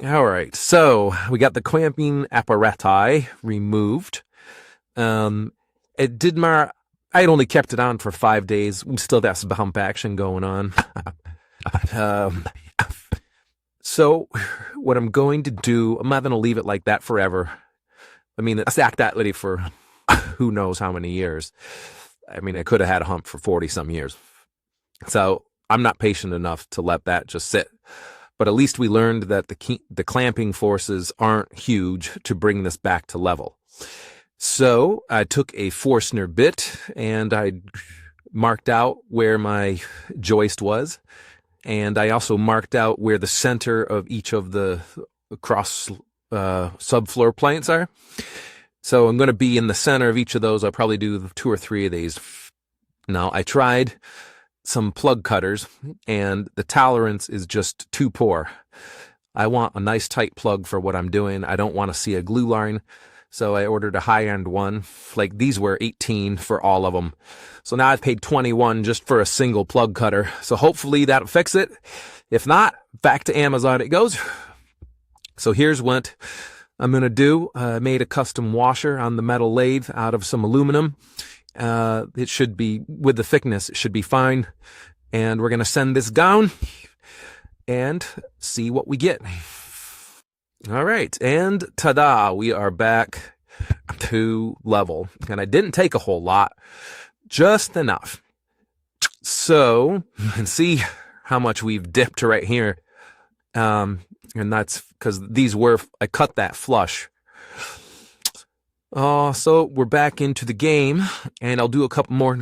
All right, so we got the clamping apparati removed. Um, it did my. I had only kept it on for 5 days. We still got some hump action going on. um, so what I'm going to do, I'm not going to leave it like that forever. I mean, I stacked that lady for who knows how many years. I mean, I could have had a hump for 40 some years. So I'm not patient enough to let that just sit. But at least we learned that the clamping forces aren't huge to bring this back to level. So I took a Forstner bit and I marked out where my joist was. And I also marked out where the center of each of the cross subfloor plates are. So I'm going to be in the center of each of those. I'll probably do 2 or 3 of these. Now, I tried some plug cutters, and the tolerance is just too poor. I want a nice tight plug for what I'm doing. I don't want to see a glue line. So I ordered a high-end one. Like, these were 18 for all of them. So now I've paid 21 just for a single plug cutter. So hopefully that'll fix it. If not, back to Amazon it goes. So here's what I'm going to do. I made a custom washer on the metal lathe out of some aluminum. It should be, with the thickness, it should be fine. And we're going to send this down and see what we get. All right, and ta-da, we are back to level. And I didn't take a whole lot, just enough. So, you can see how much we've dipped right here. And that's because I cut that flush. So we're back into the game, and I'll do a couple more.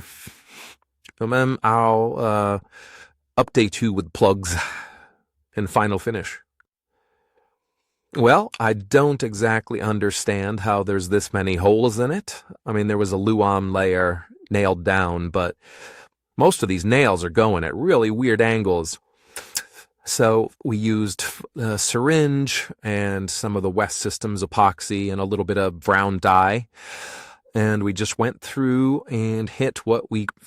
And then I'll update you with plugs and final finish. Well, I don't exactly understand how there's this many holes in it. I mean, there was a Luam layer nailed down, but most of these nails are going at really weird angles. So we used a syringe and some of the West Systems epoxy and a little bit of brown dye. And we just went through and hit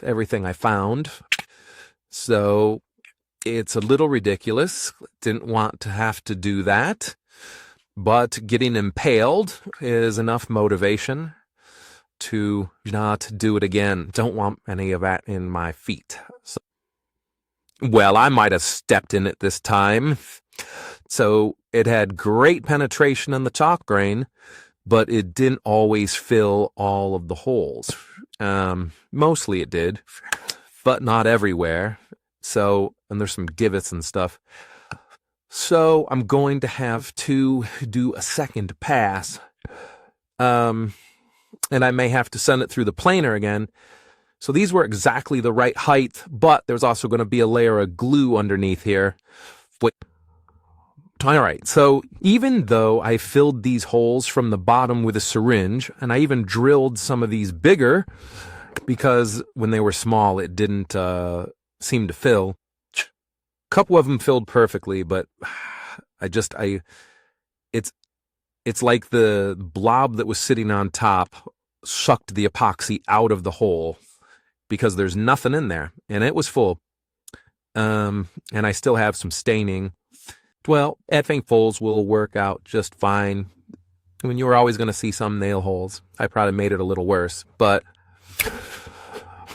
everything I found. So it's a little ridiculous. Didn't want to have to do that. But getting impaled is enough motivation to not do it again. Don't want any of that in my feet. Well, I might have stepped in it this time. So it had great penetration in the chalk grain, but it didn't always fill all of the holes. Mostly it did, but not everywhere. So, and there's some divots and stuff. So I'm going to have to do a second pass. And I may have to send it through the planer again. So these were exactly the right height, but there's also going to be a layer of glue underneath here. All right, so even though I filled these holes from the bottom with a syringe, and I even drilled some of these bigger, because when they were small, it didn't seem to fill. A couple of them filled perfectly, but it's like the blob that was sitting on top sucked the epoxy out of the hole, because there's nothing in there, and it was full. And I still have some staining. Well, I think folds will work out just fine. I mean, you were always going to see some nail holes. I probably made it a little worse, but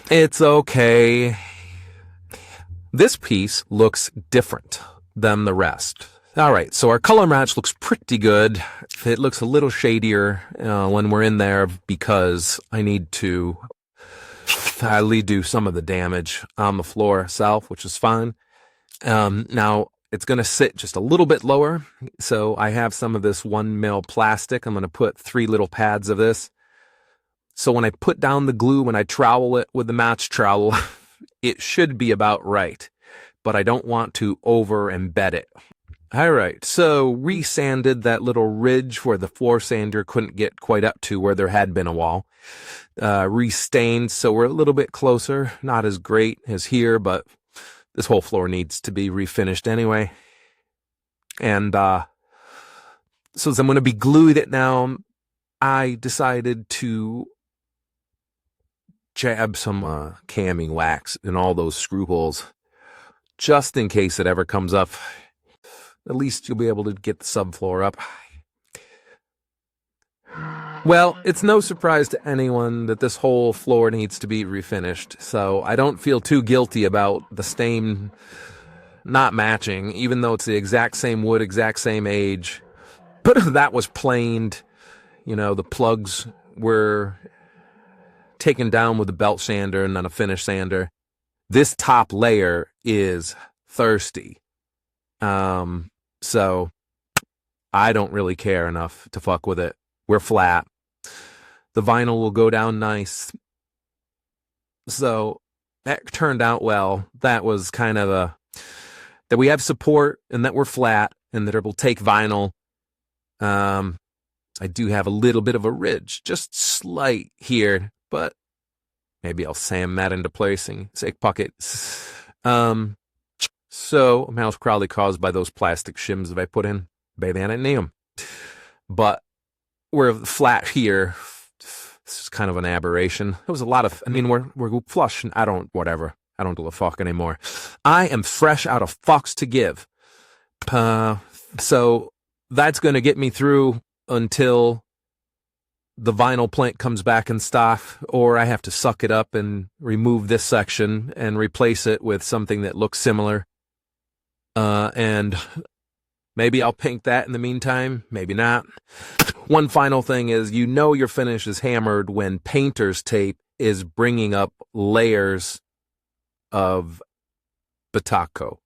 it's okay. This piece looks different than the rest. All right, so our color match looks pretty good. It looks a little shadier when we're in there because I need to do some of the damage on the floor itself, which is fine. Now, it's going to sit just a little bit lower. So I have some of this 1 mil plastic. I'm going to put 3 little pads of this. So when I put down the glue, when I trowel it with the match trowel, it should be about right. But I don't want to over embed it. All right, so resanded that little ridge where the floor sander couldn't get quite up to where there had been a wall. Restained, so we're a little bit closer. Not as great as here, but this whole floor needs to be refinished anyway. And so as I'm going to be gluing it now, I decided to jab some camming wax in all those screw holes, just in case it ever comes up. At least you'll be able to get the subfloor up. Well, it's no surprise to anyone that this whole floor needs to be refinished, so I don't feel too guilty about the stain not matching, even though it's the exact same wood, exact same age. But that was planed. The plugs were taken down with a belt sander and then a finish sander. This top layer is thirsty. So I don't really care enough to fuck with it. We're flat. The vinyl will go down nice. So that turned out well. That was kind of that we have support and that we're flat and that it will take vinyl. I do have a little bit of a ridge, just slight here, but maybe I'll sand that into place and say pocket. So mouse probably caused by those plastic shims that I put in. Baby, I didn't need them. But we're flat here. This is kind of an aberration. There was a lot of, we're flush and I don't do a fuck anymore. I am fresh out of fucks to give. So that's going to get me through until the vinyl plank comes back in stock, or I have to suck it up and remove this section and replace it with something that looks similar. And maybe I'll paint that in the meantime, maybe not. One final thing is, your finish is hammered when painter's tape is bringing up layers of Bataco.